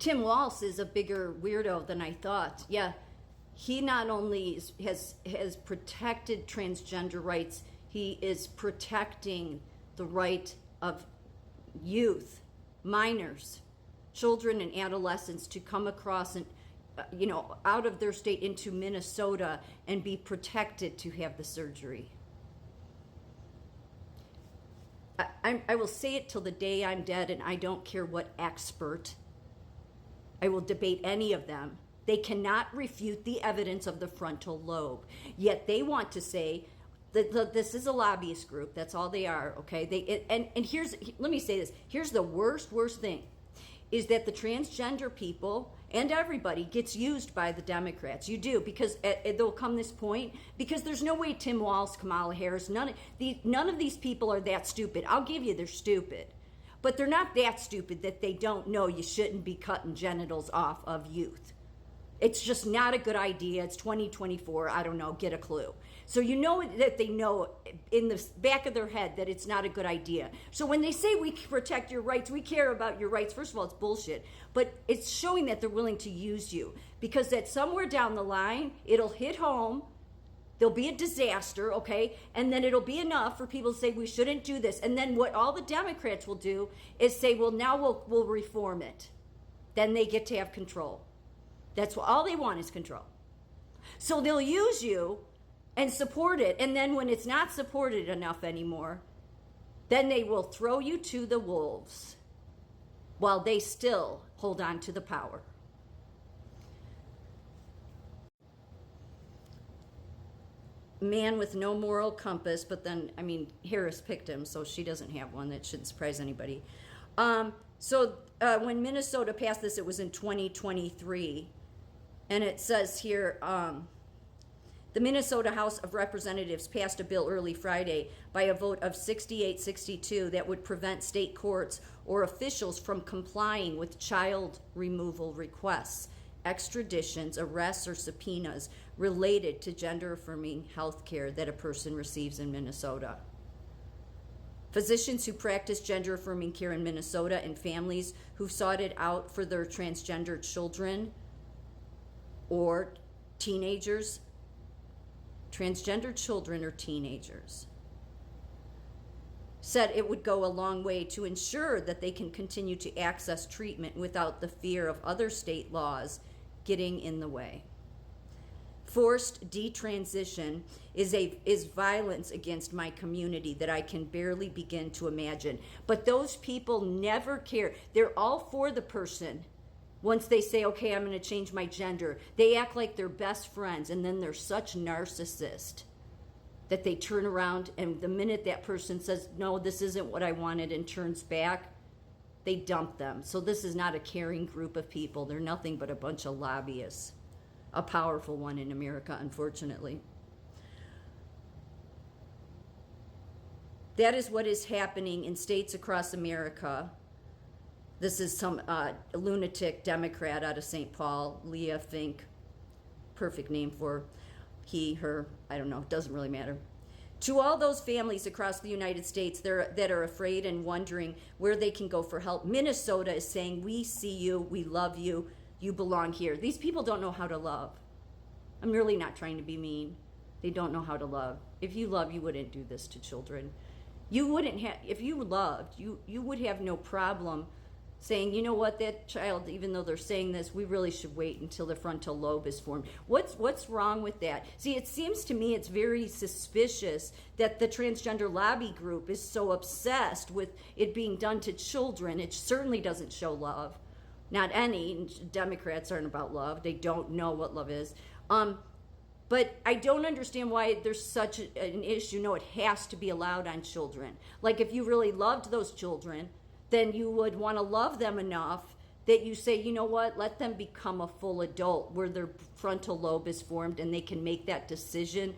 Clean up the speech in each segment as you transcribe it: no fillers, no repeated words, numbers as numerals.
Tim Walz is a bigger weirdo than I thought. Yeah, he not only has protected transgender rights, he is protecting the right of youth, minors, children and adolescents to come across and out of their state into Minnesota and be protected to have the surgery. I will say it till the day I'm dead, and I don't care what expert. I will debate any of them. They cannot refute the evidence of the frontal lobe. Yet they want to say that this is a lobbyist group. That's all they are, okay? Let me say this. Here's the worst thing, is that the transgender people and everybody gets used by the Democrats. You do, because there'll come this point, because there's no way Tim Walz, Kamala Harris, none of these people are that stupid. I'll give you they're stupid. But they're not that stupid that they don't know you shouldn't be cutting genitals off of youth. It's just not a good idea. It's 2024. I don't know. Get a clue. So you know that they know in the back of their head that it's not a good idea. So when they say we protect your rights, we care about your rights, first of all, it's bullshit. But it's showing that they're willing to use you, because that somewhere down the line, it'll hit home. There'll be a disaster, okay? And then it'll be enough for people to say we shouldn't do this. And then what all the Democrats will do is say, well, now we'll reform it. Then they get to have control. That's what all they want is control. So they'll use you and support it. And then when it's not supported enough anymore, then they will throw you to the wolves while they still hold on to the power. Man with no moral compass, but then, Harris picked him, so she doesn't have one. That shouldn't surprise anybody. When Minnesota passed this, it was in 2023. And it says here, the Minnesota House of Representatives passed a bill early Friday by a vote of 68-62 that would prevent state courts or officials from complying with child removal requests, extraditions, arrests, or subpoenas related to gender-affirming health care that a person receives in Minnesota. Physicians who practice gender-affirming care in Minnesota and families who sought it out for their transgender children or teenagers, transgender children or teenagers, said it would go a long way to ensure that they can continue to access treatment without the fear of other state laws getting in the way. Forced detransition is violence against my community that I can barely begin to imagine. But those people never care. They're all for the person. Once they say, okay, I'm going to change my gender, they act like they're best friends, and then they're such narcissists that they turn around, and the minute that person says, no, this isn't what I wanted, and turns back, they dump them. So this is not a caring group of people. They're nothing but a bunch of lobbyists. A powerful one in America, unfortunately. That is what is happening in states across America. This is some lunatic Democrat out of St. Paul, Leah Fink. Perfect name for he, her, I don't know, doesn't really matter. To all those families across the United States that are afraid and wondering where they can go for help, Minnesota is saying, we see you, we love you, you belong here. These people don't know how to love. I'm really not trying to be mean. They don't know how to love. If you love, you wouldn't do this to children. You wouldn't have, if you loved, you would have no problem saying, you know what, that child, even though they're saying this, we really should wait until the frontal lobe is formed. What's wrong with that? See, it seems to me it's very suspicious that the transgender lobby group is so obsessed with it being done to children. It certainly doesn't show love. Not any. Democrats aren't about love. They don't know what love is. But I don't understand why there's such an issue. No, it has to be allowed on children. Like if you really loved those children, then you would want to love them enough that you say, you know what, let them become a full adult where their frontal lobe is formed and they can make that decision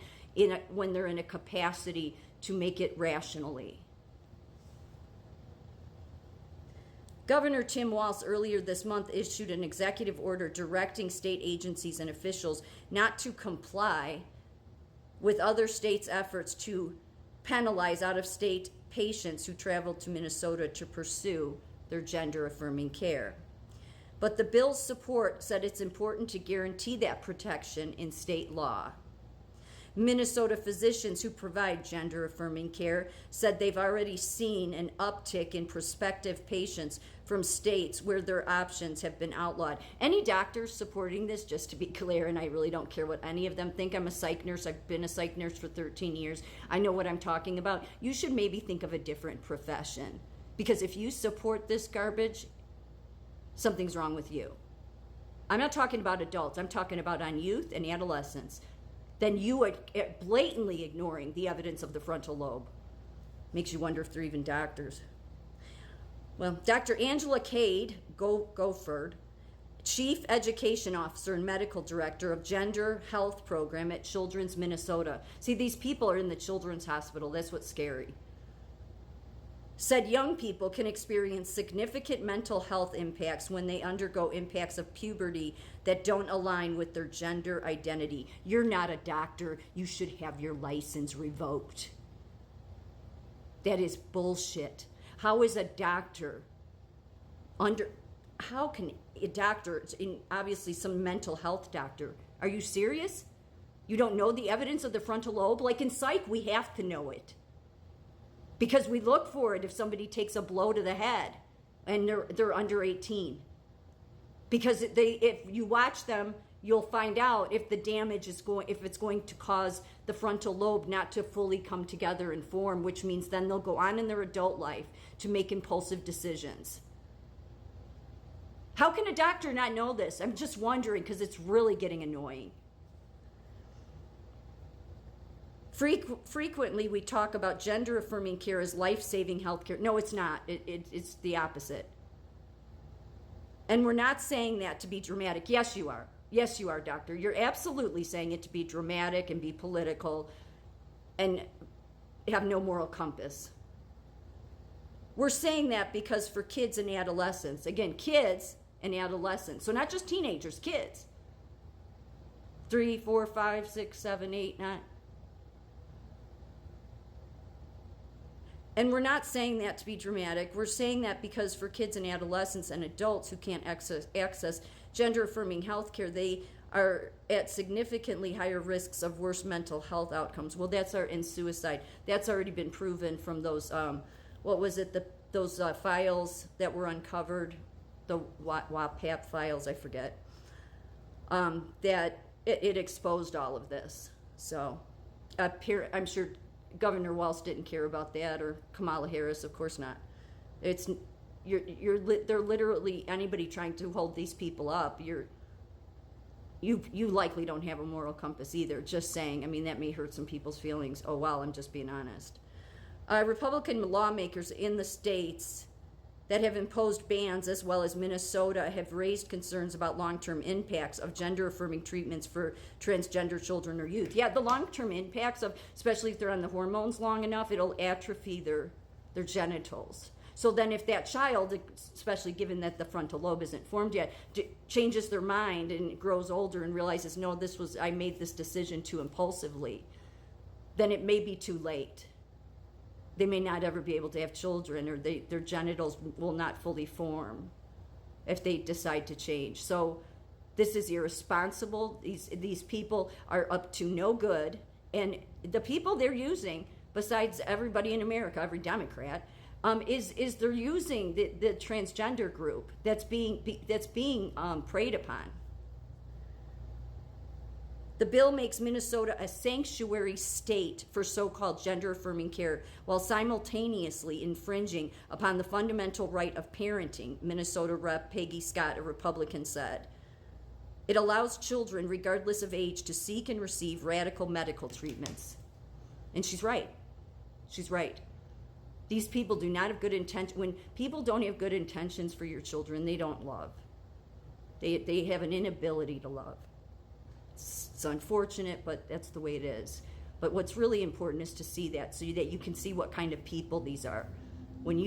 when they're in a capacity to make it rationally. Governor Tim Walz earlier this month issued an executive order directing state agencies and officials not to comply with other states' efforts to penalize out-of-state patients who traveled to Minnesota to pursue their gender-affirming care. But the bill's support said it's important to guarantee that protection in state law. Minnesota physicians who provide gender-affirming care said they've already seen an uptick in prospective patients from states where their options have been outlawed. Any doctors supporting this, just to be clear, and I really don't care what any of them think. I'm a psych nurse. I've been a psych nurse for 13 years. I know what I'm talking about. You should maybe think of a different profession, because if you support this garbage, something's wrong with you. I'm not talking about adults. I'm talking about on youth and adolescents. Then you are blatantly ignoring the evidence of the frontal lobe. Makes you wonder if they're even doctors. Well, Dr. Angela Cade Goford, Chief Education Officer and Medical Director of Gender Health Program at Children's Minnesota. See, these people are in the Children's Hospital. That's what's scary. Said young people can experience significant mental health impacts when they undergo impacts of puberty that don't align with their gender identity. You're not a doctor. You should have your license revoked. That is bullshit. How is a doctor how can a doctor, obviously some mental health doctor, are you serious? You don't know the evidence of the frontal lobe? Like in psych, we have to know it. Because we look for it if somebody takes a blow to the head and they're under 18. Because if you watch them, you'll find out if the damage is if it's going to cause the frontal lobe not to fully come together and form, which means then they'll go on in their adult life to make impulsive decisions. How can a doctor not know this? I'm just wondering, because it's really getting annoying. Frequently, we talk about gender-affirming care as life-saving health care. No, it's not. It's the opposite. And we're not saying that to be dramatic. Yes, you are. Yes, you are, doctor. You're absolutely saying it to be dramatic and be political and have no moral compass. We're saying that because for kids and adolescents, again, kids and adolescents, so not just teenagers, kids, 3, 4, 5, 6, 7, 8, 9. And we're not saying that to be dramatic. We're saying that because for kids and adolescents and adults who can't access gender-affirming health care, they are at significantly higher risks of worse mental health outcomes. Well, and suicide. That's already been proven from those, those files that were uncovered, the WAPAP files, I forget, that it exposed all of this. So I'm sure Governor Walz didn't care about that, or Kamala Harris, of course not. They're literally, anybody trying to hold these people up, you likely don't have a moral compass either. Just saying. I mean, that may hurt some people's feelings. Oh wow, I'm just being honest. Republican lawmakers in the states that have imposed bans, as well as Minnesota, have raised concerns about long-term impacts of gender-affirming treatments for transgender children or youth. Yeah, the long-term impacts of, especially if they're on the hormones long enough, it'll atrophy their genitals. So then if that child, especially given that the frontal lobe isn't formed yet, changes their mind and grows older and realizes, no, I made this decision too impulsively, then it may be too late. They may not ever be able to have children, or their genitals will not fully form if they decide to change. So this is irresponsible. These people are up to no good. And the people they're using, besides everybody in America, every Democrat, is they're using the transgender group that's being preyed upon. The bill makes Minnesota a sanctuary state for so-called gender-affirming care, while simultaneously infringing upon the fundamental right of parenting, Minnesota Rep. Peggy Scott, a Republican, said. It allows children, regardless of age, to seek and receive radical medical treatments. And she's right. She's right. These people do not have good intentions. When people don't have good intentions for your children, they don't love. They have an inability to love. It's unfortunate, but that's the way it is. But what's really important is to see that, so that you can see what kind of people these are. When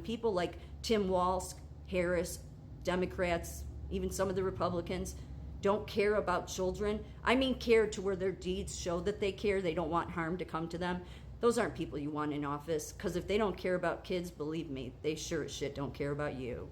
people like Tim Walz, Harris, Democrats, even some of the Republicans, don't care about children. I mean, care to where their deeds show that they care. They don't want harm to come to them. Those aren't people you want in office, because if they don't care about kids, believe me, they sure as shit don't care about you.